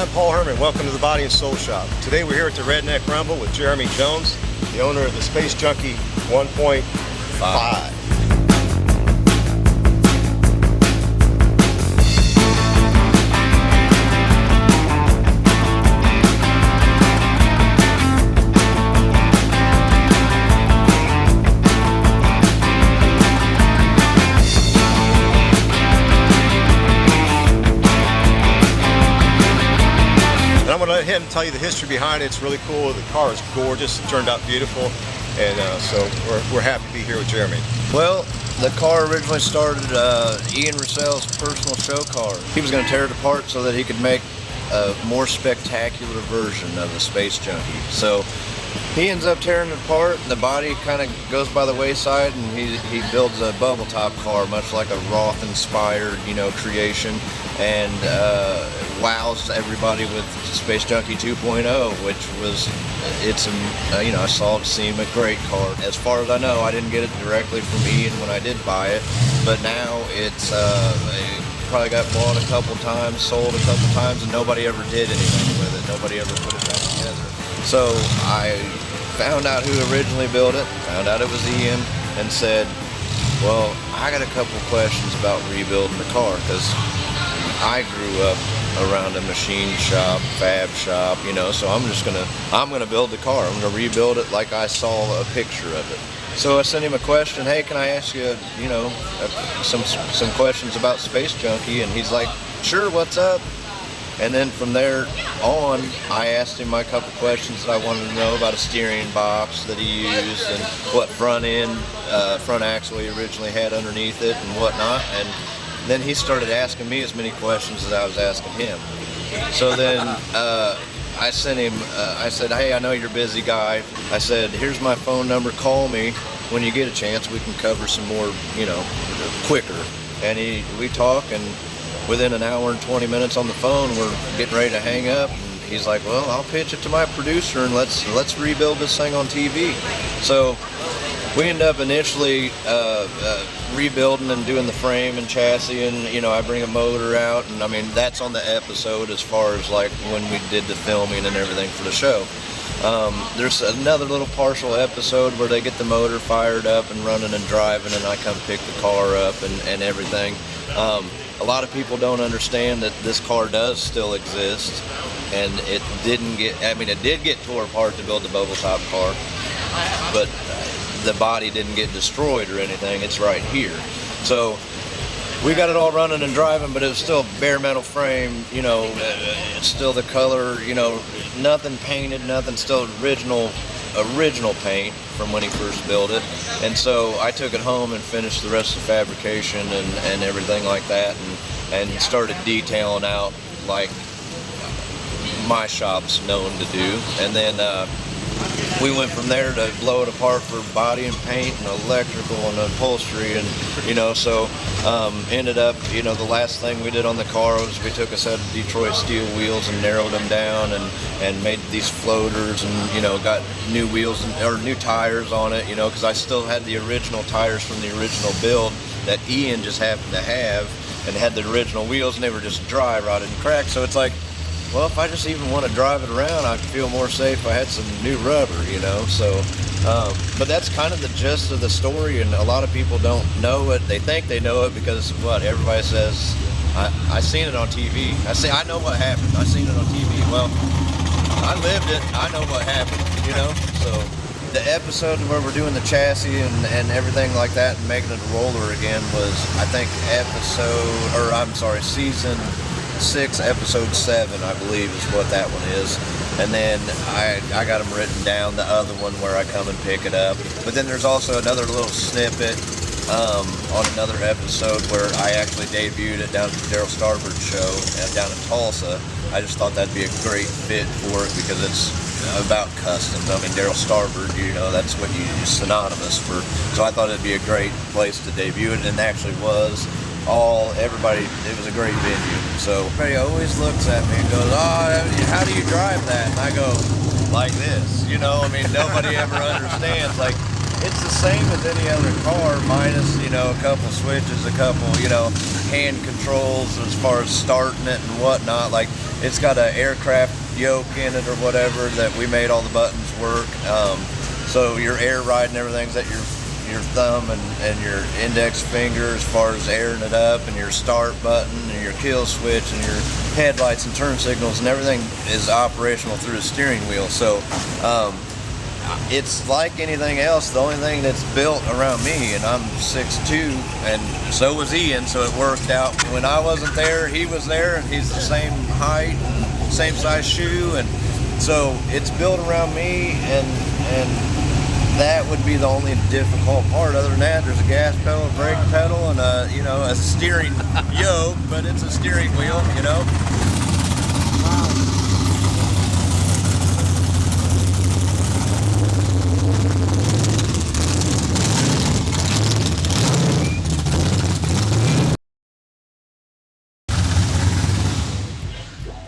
I'm Paul Herman. Welcome to the Body and Soul Shop. Today we're here at the Redneck Rumble with Jeremy Jones, the owner of the Space Junkie 1.5. I'm going to let him tell you the history behind it. It's really cool. The car is gorgeous. It turned out beautiful. And so we're happy to be here with Jeremy. Well, the car originally started Ian Rousell's personal show car. He was going to tear it apart so that he could make a more spectacular version of the Space Junkie. So he ends up tearing it apart. The body kind of goes by the wayside, and he builds a bubble top car, much like a Roth-inspired, creation, and wows everybody with Space Junkie 2.0, which was, I saw it seem a great car. As far as I know, I didn't get it directly from Ian when I did buy it, but now it's probably got bought a couple times, sold a couple times, and nobody ever did anything with it. Nobody ever put it back together. So I found out who originally built it, found out it was Ian, and said, well, I got a couple questions about rebuilding the car, because I grew up around a machine shop, fab shop, so I'm gonna build the car. I'm gonna rebuild it like I saw a picture of it. So I sent him a question, hey, can I ask you, some questions about Space Junkie? And he's like, sure, what's up? And then from there on, I asked him a couple questions that I wanted to know about a steering box that he used and what front axle he originally had underneath it and whatnot. And then he started asking me as many questions as I was asking him. So then I sent him, I said, hey, I know you're a busy guy. I said, here's my phone number, call me when you get a chance. We can cover some more, quicker. And we talk, and within an hour and 20 minutes on the phone, we're getting ready to hang up. And he's like, well, I'll pitch it to my producer and let's rebuild this thing on TV. So we end up initially rebuilding and doing the frame and chassis, and I bring a motor out, and I mean that's on the episode as far as like when we did the filming and everything for the show. There's another little partial episode where they get the motor fired up and running and driving, and I come pick the car up and everything. A lot of people don't understand that this car does still exist, and it did get tore apart to build the bubble top car, but the body didn't get destroyed or anything. It's right here. So we got it all running and driving, but it was still bare metal frame, it's still the color, nothing painted, nothing, still original paint from when he first built it. And so I took it home and finished the rest of the fabrication and everything like that, and started detailing out like my shop's known to do. And then we went from there to blow it apart for body and paint and electrical and upholstery, and so ended up, the last thing we did on the car was we took a set of Detroit steel wheels and narrowed them down and made these floaters, and got new wheels or new tires on it, because I still had the original tires from the original build that Ian just happened to have, and had the original wheels, and they were just dry, rotted and cracked. So it's like, well, if I just even want to drive it around, I'd feel more safe if I had some new rubber, so, but that's kind of the gist of the story, and a lot of people don't know it. They think they know it because everybody says, I seen it on TV. I know what happened. I seen it on TV. Well, I lived it. I know what happened, so the episode where we're doing the chassis and everything like that and making it a roller again was, I think, season 6, episode 7, I believe is what that one is. And then I got them written down, the other one where I come and pick it up. But then there's also another little snippet on another episode where I actually debuted it down at the Daryl Starbird show down in Tulsa. I just thought that'd be a great fit for it because it's about customs. I mean, Daryl Starbird, that's what you use synonymous for. So I thought it'd be a great place to debut it, and it actually was. It was a great venue. So everybody always looks at me and goes, oh, how do you drive that? And I go, like this, nobody ever understands. Like, It's the same as any other car, minus, you know, a couple switches, a couple, you know, hand controls as far as starting it and whatnot. Like, it's got an aircraft yoke in it or whatever that we made all the buttons work. So your air ride and everything's at your thumb and your index finger as far as airing it up, and your start button and your kill switch and your headlights and turn signals, and everything is operational through the steering wheel. So it's like anything else. The only thing that's built around me, and I'm 6'2", and so was Ian, so it worked out. When I wasn't there, he was there, and he's the same height, same size shoe, and so it's built around me, and that would be the only difficult part. Other than that, there's a gas pedal, a brake pedal, and a, you know, a steering yoke, but it's a steering wheel, you know.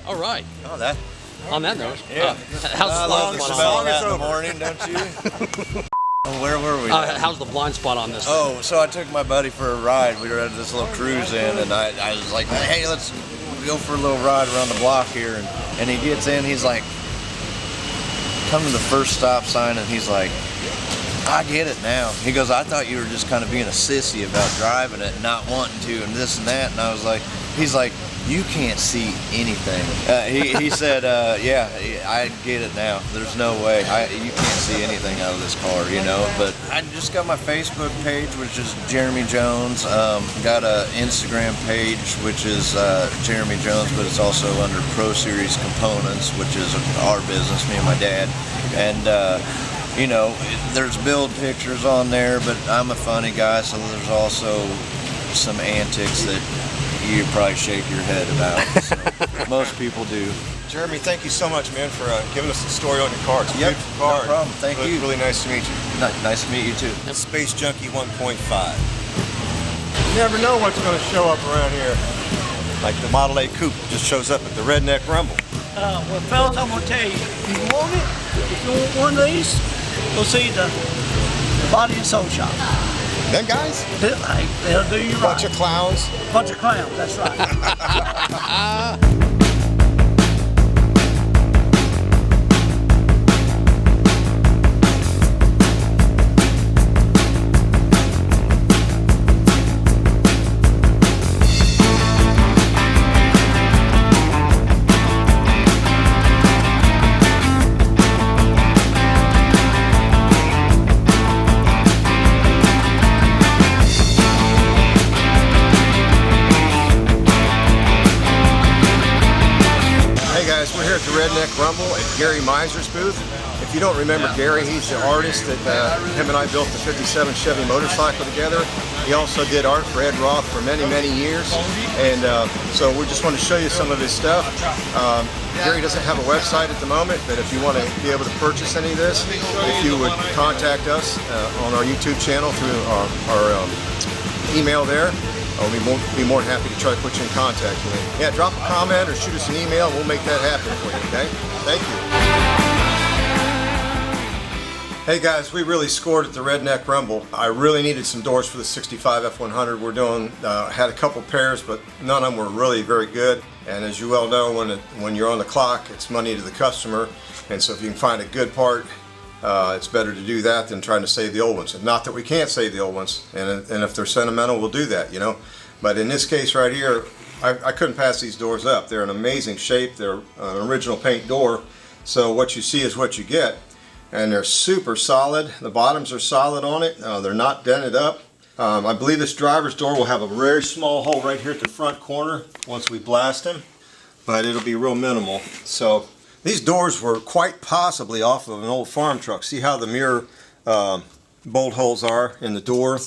All right. Oh, that. On that note, Yeah. how's I the love blind the spot smell on of that in the morning, don't you? Oh, where were we? How's the blind spot on this? Oh, so I took my buddy for a ride. We were at this little cruise in, and I was like, hey, let's go for a little ride around the block here. And he gets in, he's like, come to the first stop sign, and he's like, I get it now. He goes, I thought you were just kind of being a sissy about driving it and not wanting to and this and that. And I was like, he's like, you can't see anything. He said, yeah, I get it now. There's no way. You can't see anything out of this car, you know. But I just got my Facebook page, which is Jeremy Jones. Got a Instagram page, which is Jeremy Jones, but it's also under Pro Series Components, which is our business, me and my dad. And you know, there's build pictures on there, but I'm a funny guy, so there's also some antics that you probably shake your head about. So most people do. Jeremy, thank you so much, man, for giving us the story on your car. It's a Yep, beautiful car. no problem. Thank you. Really nice to meet you. Nice to meet you too. Space Junkie 1.5. You never know what's going to show up around here. Like the Model A Coupe just shows up at the Redneck Rumble. Well, fellas, I'm going to tell you, if you want it, if you want one of these, go see the Body and Soul Shop. Them guys? They'll do you right. Bunch of clowns. Bunch of clowns, that's right. We're here at the Redneck Rumble at Gary Miser's booth. If you don't remember Gary, he's the artist that him and I built the 57 Chevy motorcycle together. He also did art for Ed Roth for many, many years. And so we just want to show you some of his stuff. Gary doesn't have a website at the moment, but if you want to be able to purchase any of this, if you would contact us on our YouTube channel through our email there, I'll be more than happy to try to put you in contact with him. Yeah, drop a comment or shoot us an email, and we'll make that happen for you, okay? Thank you. Hey guys, we really scored at the Redneck Rumble. I really needed some doors for the 65 F100. We're doing, had a couple pairs, but none of them were really very good. And as you well know, when you're on the clock, it's money to the customer. And so if you can find a good part, it's better to do that than trying to save the old ones. Not that we can't save the old ones, and if they're sentimental, we'll do that, you know. But in this case right here, I couldn't pass these doors up. They're in amazing shape. They're an original paint door, so what you see is what you get. And they're super solid. The bottoms are solid on it. They're not dented up. I believe this driver's door will have a very small hole right here at the front corner once we blast them, but it'll be real minimal. So these doors were quite possibly off of an old farm truck. See how the mirror bolt holes are in the door,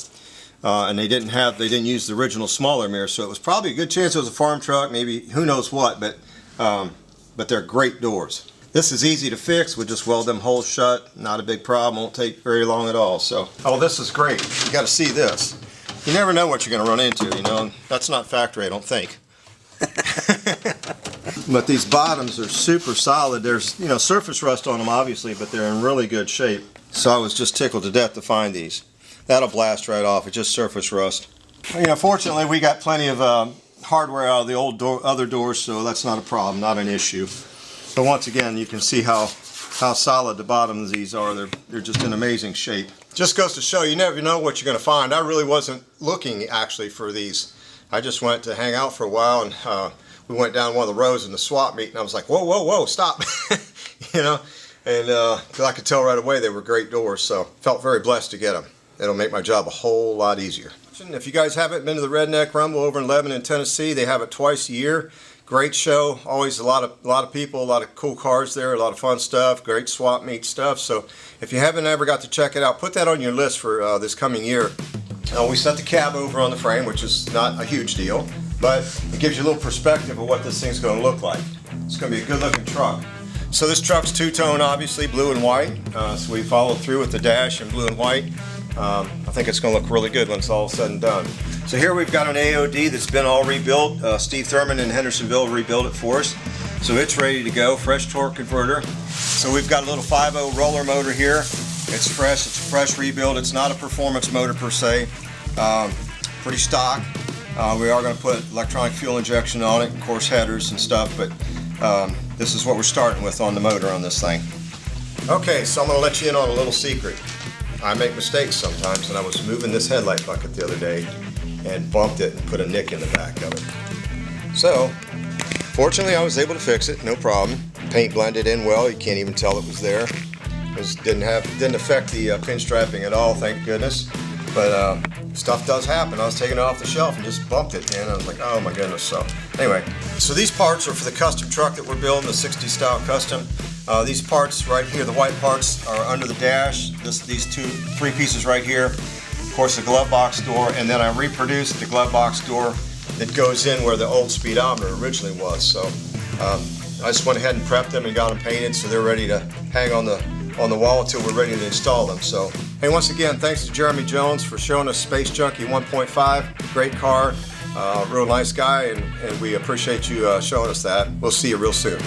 and they didn't use the original smaller mirror, so it was probably a good chance it was a farm truck, maybe who knows what, but they're great doors. This is easy to fix. We just weld them holes shut. Not a big problem. Won't take very long at all. So, oh, this is great. You got to see this. You never know what you're going to run into. You know, that's not factory, I don't think. But these bottoms are super solid. There's, you know, surface rust on them obviously, but they're in really good shape. So I was just tickled to death to find these. That'll blast right off. It's just surface rust. You know, fortunately we got plenty of hardware out of the old other doors, so that's not a problem, not an issue. But once again, you can see how solid the bottoms of these are. They're just in amazing shape. Just goes to show you never know what you're going to find. I really wasn't looking actually for these. I just went to hang out for a while, and we went down one of the rows in the swap meet, and I was like, whoa, whoa, whoa, stop. You know, and because I could tell right away they were great doors, so felt very blessed to get them. It'll make my job a whole lot easier. If you guys haven't been to the Redneck Rumble over in Lebanon, Tennessee, they have it twice a year. Great show, always a lot of people, a lot of cool cars there, a lot of fun stuff, great swap meet stuff. So if you haven't ever got to check it out, put that on your list for this coming year. We set the cab over on the frame, which is not a huge deal, but it gives you a little perspective of what this thing's going to look like. It's going to be a good looking truck. So this truck's two-tone, obviously, blue and white. So we followed through with the dash in blue and white. I think it's going to look really good when it's all said and done. So here we've got an AOD that's been all rebuilt. Steve Herman in Hendersonville rebuilt it for us. So it's ready to go, fresh torque converter. So we've got a little 5.0 roller motor here. It's fresh, it's a fresh rebuild. It's not a performance motor per se. Pretty stock. We are going to put electronic fuel injection on it, of course headers and stuff, but this is what we're starting with on the motor on this thing. Okay, so I'm going to let you in on a little secret. I make mistakes sometimes, and I was moving this headlight bucket the other day and bumped it and put a nick in the back of it. So, fortunately I was able to fix it, no problem. Paint blended in well, you can't even tell it was there. It didn't affect the pinstriping at all, thank goodness. But stuff does happen. I was taking it off the shelf and just bumped it, and I was like, oh my goodness. So anyway, so these parts are for the custom truck that we're building, the 60 style custom. These parts right here, the white parts, are under the dash. These three pieces right here. Of course, the glove box door, and then I reproduced the glove box door that goes in where the old speedometer originally was. So I just went ahead and prepped them and got them painted, so they're ready to hang on the wall until we're ready to install them. So hey, once again, thanks to Jeremy Jones for showing us Space Junkie 1.5. Great car, real nice guy, and we appreciate you showing us that. We'll see you real soon.